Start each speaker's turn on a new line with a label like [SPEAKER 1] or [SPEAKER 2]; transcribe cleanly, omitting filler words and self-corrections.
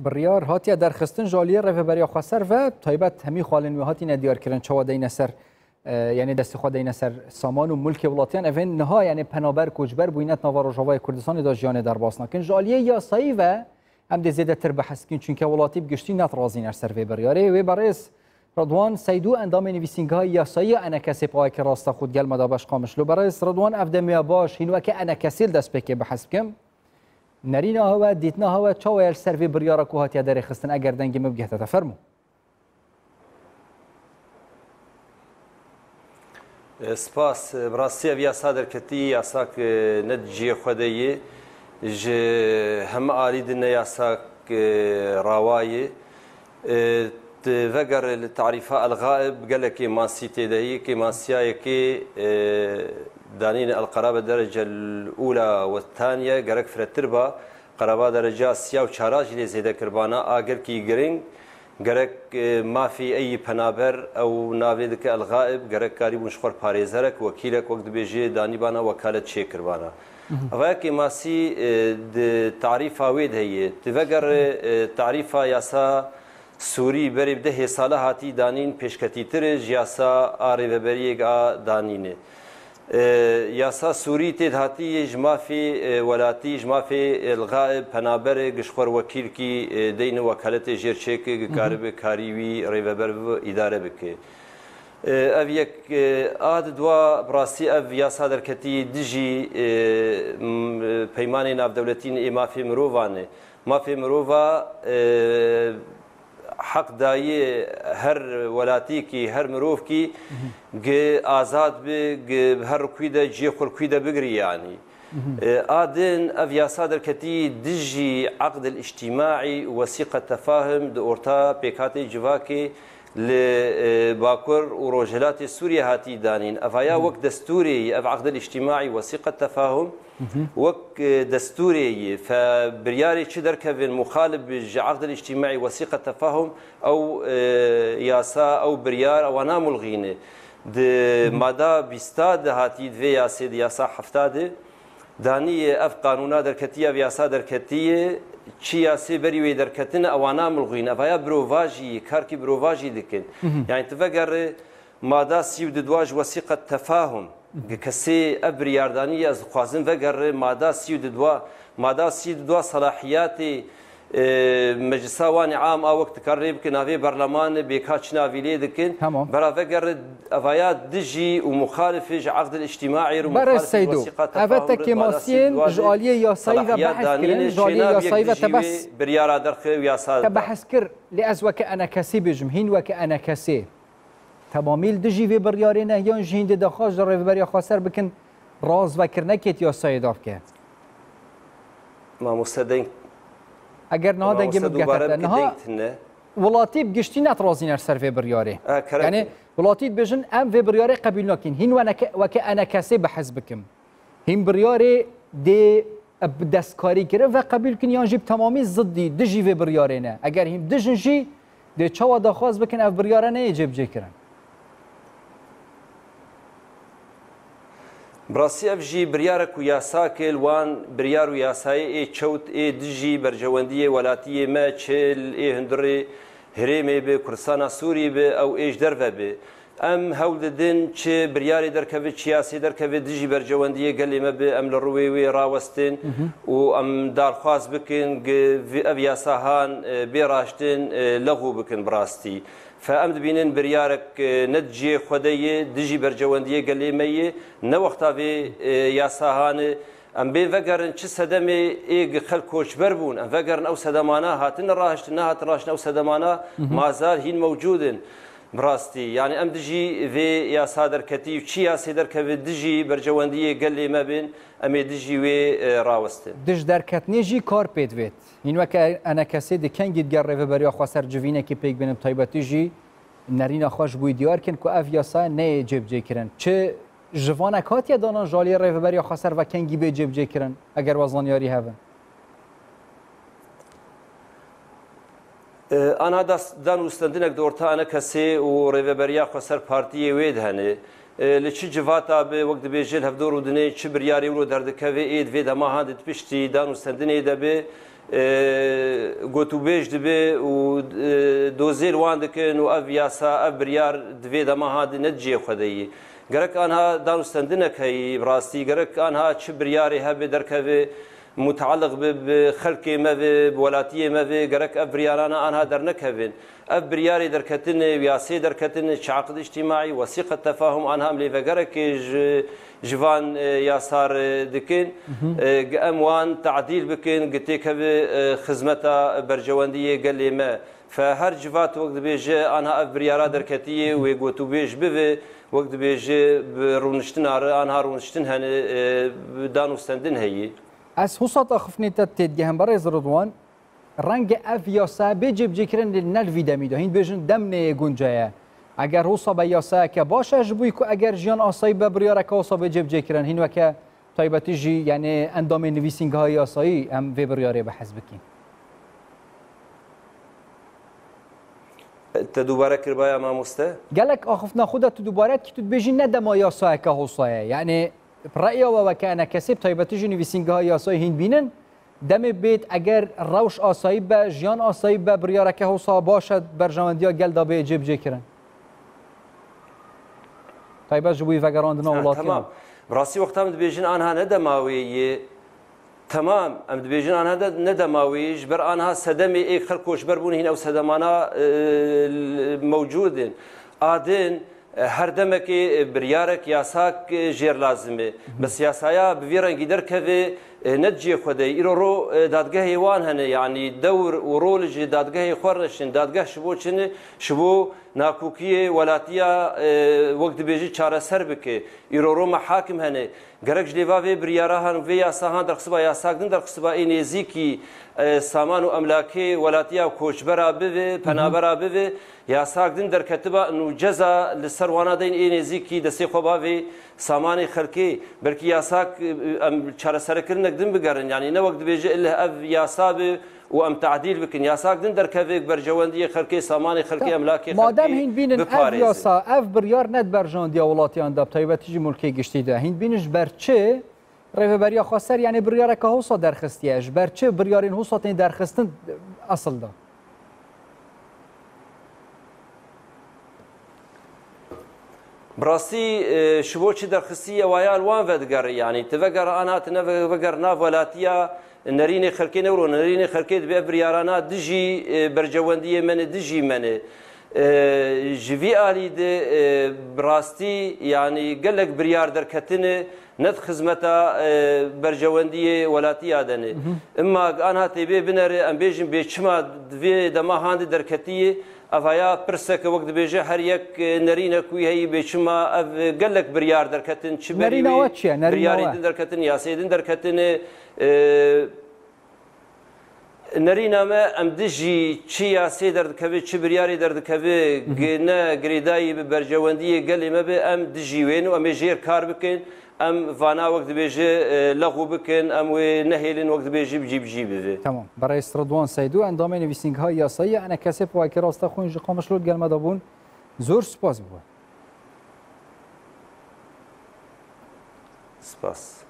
[SPEAKER 1] بڕیار هاتیە دەرخستن ژالیە ڕێڤەبەریە خواسەر و تایبەت هەمی خاڵن هاتیینە دیارکردن چاوا دەینە سەر یعنی دەستی خوا دەینە سەر سامان و مولکی وڵاتیان ئەڤێن نها یعنی پەنابەر کوچبەر بووینەت ناوە ڕۆژاوای کوردستانی ژیانێ دەرباس ناکەن ژالیە یاسایی و ئەم دێ زێدەتر بەحەسکین چونکە وڵاتی بگشتی ناتڕازین ئەر سەر vێبەریارێ وێ بەڕێز ڕدوان سەیدوو ئەندامی نویسینگەهای یاسایی ئەنە کەسێ پاواکی ڕاستە خود گەلمەدا بەش قامشلو بەڕێز ڕدوان ئەفدەمیا باش هینوەکە ئەنە کەسیل دەست پێکێ بەحەس بکەم نەرینا هەوە دیتنا هەوە چاوەیە سەر vê biryara ku hatiye derêxistin eger dengê min bigihte te fermû.
[SPEAKER 2] Spas rastî ev yasa derketî yasak ne ciyê xwedeyê ji heme alî di ne yasak rawayê veger li tarîfa elgaib gelekê masî têdehî kê masiyayekê دانين القرابة درجة الأولى والثانية جرك فرتربا قرابة درجة سيا وشراج اللي زيادة كربانا آجر كي جرين جرك ما في أي بنابر أو نافذك الغائب جرك قريب مشخور باريزرك وكيلك وقت بيجي داني بانا وكالة شيء كربانا أفاكي ماسي تعريفها ويد هي تفجر تعريفها ياسا سوري بري بده صالحاتي دانين بيشكتي ترج ياسا آري ببريق دانينه یاسا سوری تدهاتی جمافی ولاتی جمافی الغائب پنابر گشخور وکیل کی دین وکالت جرچک کارب کاریوی ریوبر اداره بکه اف یک آد دوا براسی اف یاسا درکتی دجی پیمان ناف دولتین مافی مروفانه مافی مروفا حق دایی هر ولاتی کی هر مروف کی آزاد به هر کویده جی خور کویده بگری یعنی آدن اف یاسا درکتی دجی عقد الاجتماعي وثيقة تفاهم دورتا بيكاتي جواكي لباكور وروجلات سوريا هاتي دانين افايا وقت دستوري اف عقد الاجتماعي وثيقة تفاهم وك دستوري فبرياري تشدر كفن مخالف بالعقد الاجتماعي وثيقة تفاهم او ياسا او بريار او انا ملغينه د ماده بيستاد هاتي في ياسا ياسا حفتاده داني اف قانونا دركتيه ياسا دركتيه چی یاسی بری وی درکتن اوانا ملغین افایا بروواجی کارکی بروواجی دکن یعنی تفکر ماده 32 وثیقه تفاهم کسی ابری یاردانی از خوازن وگر ماده 32 صلاحیات مجلس وان عام او وقت قريب كنافي برلمان بيكاتش نافيلي دكن برا فقر افايات دجي ومخالف عقد الاجتماعي
[SPEAKER 1] ومخالف الوثيقات افتك ماسين جاليه ياساي وبحث كرن جاليه ياساي وتبس
[SPEAKER 2] بريارا درخ وياسا
[SPEAKER 1] تبحث كر لازوك انا كسي بجمهين وك انا كسي تماميل دجي في بريارينا يان جين دخاج ريفبريا خاسر بكن راز وكرنكت ياساي دافك
[SPEAKER 2] ما مستدين
[SPEAKER 1] اگر نه دنگی مگهت نه ولاتی بگشتی نترازین سر vêbiryarê yani ولاتی بجن ام vêbiryarê قبول ناکین هین وک انا کسی بحزبکم هین biryarê de destkarî kire ve قبول کن یان جیب تمامی ضدی دجی vêbiryarê ne eger him dijin jî de çawa daxwaz bikin ev biryara ne cebcê kirin
[SPEAKER 2] براسي اف جي بريارك وياساكل وان بريار وياساي اي تشوت اي دجي برجوانديه ولاتيه ما تشيل اي هندري هريمي به كردستان سوري به او ايش درفه به ام هول دين تشي برياري دركبي سياسي دركبي دجي برجوانديه قال لي ما به ام الرويوي راوستين وام دار خاص بكن في ابياساهان بيراشتين لغو بكن براستي فأمد بينن بريارك نتجي خديه دجي برجوانديه قال لي مي نوقتها في ياساهان ام بين فقرن چه سدمي اي خلكوش بربون ام فقرن او سدمانا هاتن راهشتنا هات راشنا او سدمانا ما زال هين موجودن براستي يعني ام دجي في ياسا دركتي چي ياسا دركبي دجي برجوانديه قال لي ما بين ام دجي وي راوستن
[SPEAKER 1] دج دركتني جي كار بيت ويت این وقت انا کسی دکانگید گره و برای خواستر جوینه که پیک بینم تایباتی جی نرین خوش بوی دیار کن که اف یاسا نه جب جی کرن چه جوانک هات یا دانان جالی ره و برای خواستر و کنگی به جب جی کرن اگر وزنیاری هستن
[SPEAKER 2] انا دان وستندنك دورتا انا كسي وريفبريا خسر بارتي ويد هني لچ جواتا به وقت به جل هفدور ودني چ برياري ورو دردكوي ايد في دما هاد تبشتي دان وستندني دبه گوتوبێژ دەبێ و دۆزێر وان دەکەن و ئەڤ یاسا ئەڤ بریار دەوێ دەماها نەجێ خودەیی گەرەک ئەنها دانوستەندنەکەی ڕاستی گەرەک ئەنها چ بریارێ هەبێ دەرکەوێ متعلق بخەلکێ مەوێ وڵاتیە مەوێ گەرەک ئەڤ بریارانە ئەنها دەرنەکەوێن ئەڤ بریارێ دەرکەتن یاسێ دەرکەتن چاقد اجتیماعی وەسیقە تەفاهم ئەنها لێڤەگەرەکێژ جوان یاسار دکن ئەم وان تعدیل بکن گتێکەوێ خزمەتە بەرژەوەندیە گەلێمە فهر جوات وەک دەبێژە ئەنها ئەڤ بریارە دەرکەتیە وێ گوتوبێژ بوێ وەک دەبێژە ڕوونشتن ئارە ئەنها ڕوونشتن هەنێ دانوستەندن هەیە
[SPEAKER 1] ئەس هوسات ئەخفنێتە تێدگەهەم بەڕێز ڕدوان ڕەنگە ئەڤ یاسا بێ جێبجێکردن نەروی دەمیدا هین بێژن دەمنەیە گونجایە ئەگەر هوسا بە یاسایەکە باشە ji بووی کو ئەگەر ژیان ئاسایی بە بڕیارەکە وسا بێ جێبجێکردن هینوەکە تایبەتیژی یعنی ئەندامێ نویسینگەهای یاسایی ئەم vê بڕیارێ بە حەز بکەین
[SPEAKER 2] te dubare kirbaya mamoste
[SPEAKER 1] gelek axifna xwe de tu dubaret ki tu dibêjî ne dema yasayeka hosaya yani re'ya we wekene kesê taybetî jî nivîsîngeha yasayê hîn bînin demê bêt eger rewş asayî be jiyan asayî be biryareke hosa baş e berjewendiya gel da bê cêbicêkirin taybet ji bo wî vegerandina welatiyan
[SPEAKER 2] rastî wexta min dibêjin anha ne demawê تمام ام دبیجن آنها ندماویش بر آنها صدمه ایک خلق کوشبر بون هنا و صدمانا موجودن آدن هر دمك بريارك ياساك جير لازمه بس ياسايا بفيرنجي دركه نتجي خدي يرو دادگاه هيوان هنه يعني دور ورولج دادگاه خورشن دادگاه شبو چنه شبو ناکوکیه ولاتیا وقت بیجی چاره سر بکه يرو محاكم هنه گرک جلیوا و بریاره هن و یاساهان در قصبا یاساکدن در قصبا این نزیکی سامان و املاکی ولاتیا کوچبرا به پنابرا به یاساکدن در کتبا نو جزا لسروانا دین این نزیکی دستی خوبا و سامان خلکی بلکی یاساک چاره سر کردن دن بگرن یعنی نه وقت بیجی الا اف یاساب و ام تعدیل بکن یاساکدن در کویک برجواندی خلکی سامان خلکی املاکی خلکی
[SPEAKER 1] مادام هین بینن اف یاسا اف بریار ند برجواندی ولاتیان داب تایبەتی ملکی گشتی ده هین بینش برچه ڕێڤەبەریە خواستەر یعنی بڕیارێکە هەوسا دەرخستیەش بەرچێ بڕیارین هوساتێن دەرخستن ئەسڵدا
[SPEAKER 2] براستی شبوچی دەرخستی ئەوایان وان ڤەدگەڕ یعنی تڤەگەڕ ئاناتنە ڤەگەڕ ناڤەلاتیە نەرینێ خەلکێ نەورۆ نەرینێ خەلکێت بێ بریارانە دژی بەرجەوەندیە منە دژی منێ جوی آلید براستی یعنی گلک بریار درکتنه ند خدمتا برجواندی ولاتی آدنه اما آنها تیبه بنره ام بیجیم بیچما دوی دما هاند درکتیه اویا پرسک وقت بیجه هر یک نرینه کوی هی بیچما گلک بریار درکتن چه بریاری درکتن یاسیدن درکتنه نرینامه ام دژی چی یاسی دردکوی چی بریاری دردکوی نه گریدایی به برجواندی گلی ما به ام دژی وین و ام جیر کار بکن ام وانا وقت بیجه لغو بکن ام و نهیلن وقت بیجه بجی بده
[SPEAKER 1] تمام برای رضوان سیدو اندام نویسنگ های یاسایی انا کسی پواکی راسته خوینج قامشلود گلمه دابون زور سپاس بود
[SPEAKER 2] سپاس